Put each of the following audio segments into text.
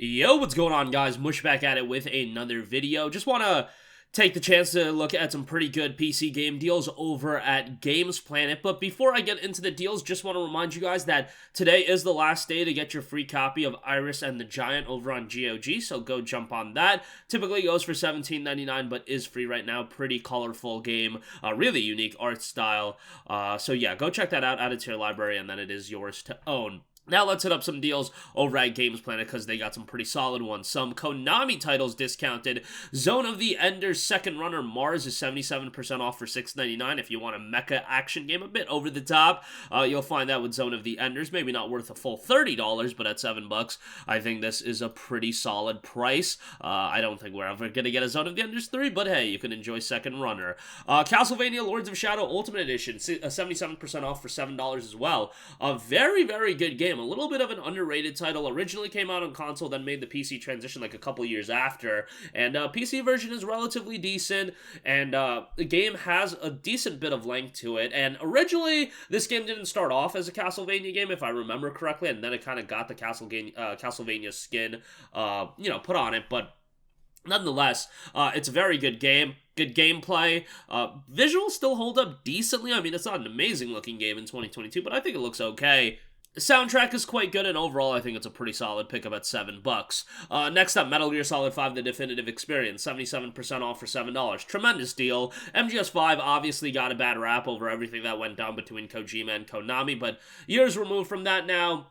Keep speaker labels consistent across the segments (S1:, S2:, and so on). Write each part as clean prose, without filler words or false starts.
S1: Yo, what's going on, guys? Mush back at it with another video. Just want to take the chance to look at some pretty good PC game deals over at Games Planet. But before I get into the deals, just want to remind you guys that today is the last day to get your free copy of Iris and the Giant over on GOG, so go jump on that. Typically goes for $17.99, but is free right now. Pretty colorful game, really unique art style. So yeah, go check that out, add it to your library, and then it is yours to own. Now let's hit up some deals over at Games Planet because they got some pretty solid ones. Some Konami titles discounted. Zone of the Enders Second Runner Mars is 77% off for $6.99. If you want a mecha action game a bit over the top, you'll find that with Zone of the Enders. Maybe not worth a full $30, but at $7, I think this is a pretty solid price. I don't think we're ever going to get a Zone of the Enders 3, but hey, you can enjoy Second Runner. Castlevania Lords of Shadow Ultimate Edition, 77% off for $7 as well. A very, very good game. A little bit of an underrated title. Originally came out on console, then made the PC transition like a couple years after, and PC version is relatively decent, and the game has a decent bit of length to it. And originally this game didn't start off as a Castlevania game, if I remember correctly, and then it kind of got the Castlevania skin put on it. But nonetheless, it's a very good game. Good gameplay. Visuals still hold up decently. I mean, it's not an amazing looking game in 2022, but I think it looks okay. The soundtrack is quite good, and overall, I think it's a pretty solid pickup at $7. Next up, Metal Gear Solid 5: The Definitive Experience, 77% off for $7. Tremendous deal. MGS5 obviously got a bad rap over everything that went down between Kojima and Konami, but years removed from that now,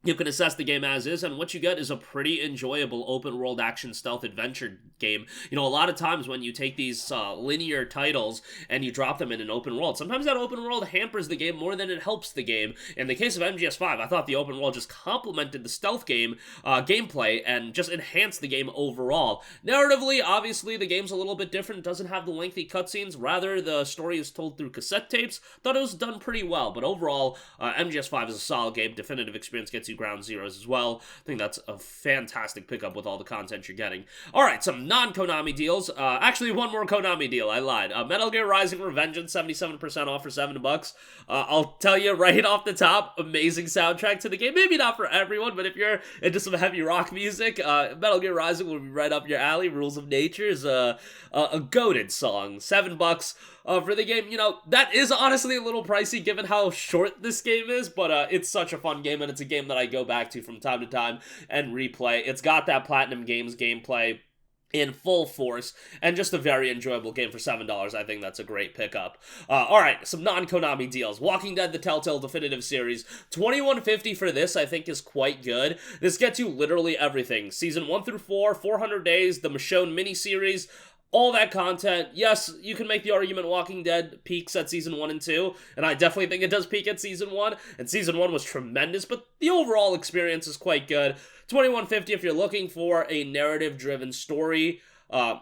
S1: you can assess the game as is, and what you get is a pretty enjoyable open-world action stealth adventure game. You know, a lot of times when you take these linear titles and you drop them in an open world, sometimes that open world hampers the game more than it helps the game. In the case of MGS5, I thought the open world just complemented the stealth game gameplay and just enhanced the game overall. Narratively, obviously, the game's a little bit different. It doesn't have the lengthy cutscenes. Rather, the story is told through cassette tapes. Thought it was done pretty well, but overall, MGS5 is a solid game. Definitive Experience gets you ground zeros as well. I think that's a fantastic pickup with all the content you're getting. Alright, some non-Konami deals. Actually, one more Konami deal. I lied. Metal Gear Rising Revengeance, 77% off for $7. I'll tell you right off the top, amazing soundtrack to the game. Maybe not for everyone, but if you're into some heavy rock music, Metal Gear Rising will be right up your alley. Rules of Nature is a goated song. $7 for the game. You know, that is honestly a little pricey given how short this game is, but it's such a fun game, and it's a game that I go back to from time to time and replay. It's got that Platinum Games gameplay in full force, and just a very enjoyable game for $7. I think that's a great pickup. Alright, some non-Konami deals. Walking Dead, the Telltale Definitive Series, $21.50 for this, I think is quite good. This gets you literally everything. Season 1 through 4, 400 days, the Michonne miniseries, all that content. Yes, you can make the argument Walking Dead peaks at Season 1 and 2, and I definitely think it does peak at Season 1, and Season 1 was tremendous, but the overall experience is quite good. $21.50 if you're looking for a narrative-driven story. A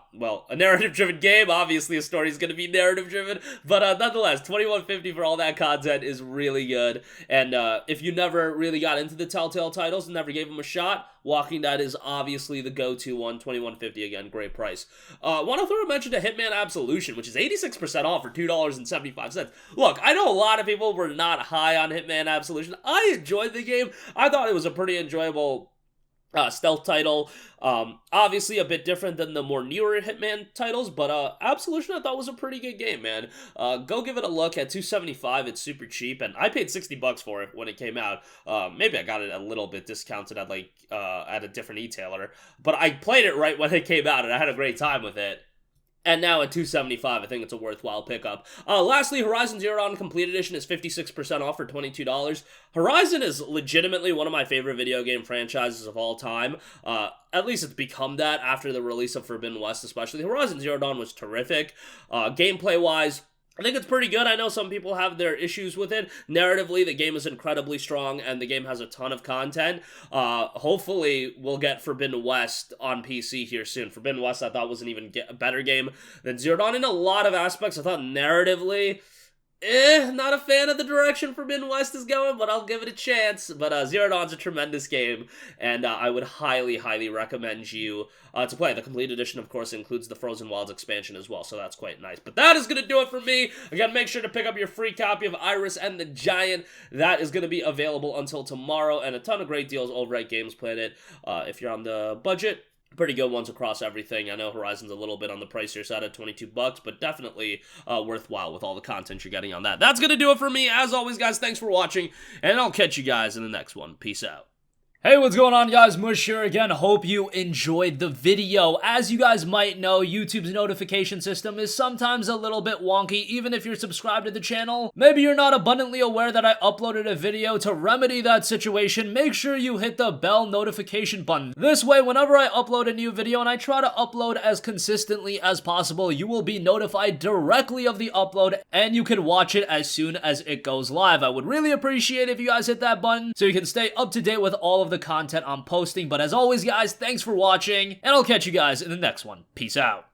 S1: narrative-driven game. Obviously, a story is going to be narrative-driven, but nonetheless, $21.50 for all that content is really good. And if you never really got into the Telltale titles and never gave them a shot, Walking Dead is obviously the go-to one. $21.50 again, great price. Want to throw a mention to Hitman Absolution, which is 86% off for $2.75. Look, I know a lot of people were not high on Hitman Absolution. I enjoyed the game. I thought it was a pretty enjoyable stealth title. Obviously a bit different than the more newer Hitman titles, but Absolution I thought was a pretty good game, man. Go give it a look at $2.75. It's super cheap, and I paid $60 for it when it came out. Maybe I got it a little bit discounted at at a different e-tailer, but I played it right when it came out, and I had a great time with it. And now at $2.75, I think it's a worthwhile pickup. Lastly, Horizon Zero Dawn Complete Edition is 56% off for $22. Horizon is legitimately one of my favorite video game franchises of all time. At least it's become that after the release of Forbidden West, especially. Horizon Zero Dawn was terrific. Gameplay-wise, I think it's pretty good. I know some people have their issues with it. Narratively, the game is incredibly strong, and the game has a ton of content. Hopefully, we'll get Forbidden West on PC here soon. Forbidden West, I thought, was an even a better game than Zero Dawn in a lot of aspects. I thought narratively, Not a fan of the direction Forbidden West is going, but I'll give it a chance. But Zero Dawn's a tremendous game, and I would highly, highly recommend you to play. The Complete Edition, of course, includes the Frozen Wilds expansion as well, so that's quite nice. But that is going to do it for me. Again, make sure to pick up your free copy of Iris and the Giant. That is going to be available until tomorrow, and a ton of great deals over at Games Planet. If you're on the budget, pretty good ones across everything. I know Horizon's a little bit on the pricier side at $22, but definitely worthwhile with all the content you're getting on that. That's going to do it for me. As always, guys, thanks for watching, and I'll catch you guys in the next one. Peace out. Hey, what's going on, guys? Mush here again. Hope you enjoyed the video. As you guys might know, YouTube's notification system is sometimes a little bit wonky, even if you're subscribed to the channel. Maybe you're not abundantly aware that I uploaded a video. To remedy that situation, make sure you hit the bell notification button. This way, whenever I upload a new video, and I try to upload as consistently as possible, you will be notified directly of the upload, and you can watch it as soon as it goes live. I would really appreciate if you guys hit that button so you can stay up to date with all of the content I'm posting. But as always, guys, thanks for watching, and I'll catch you guys in the next one. Peace out.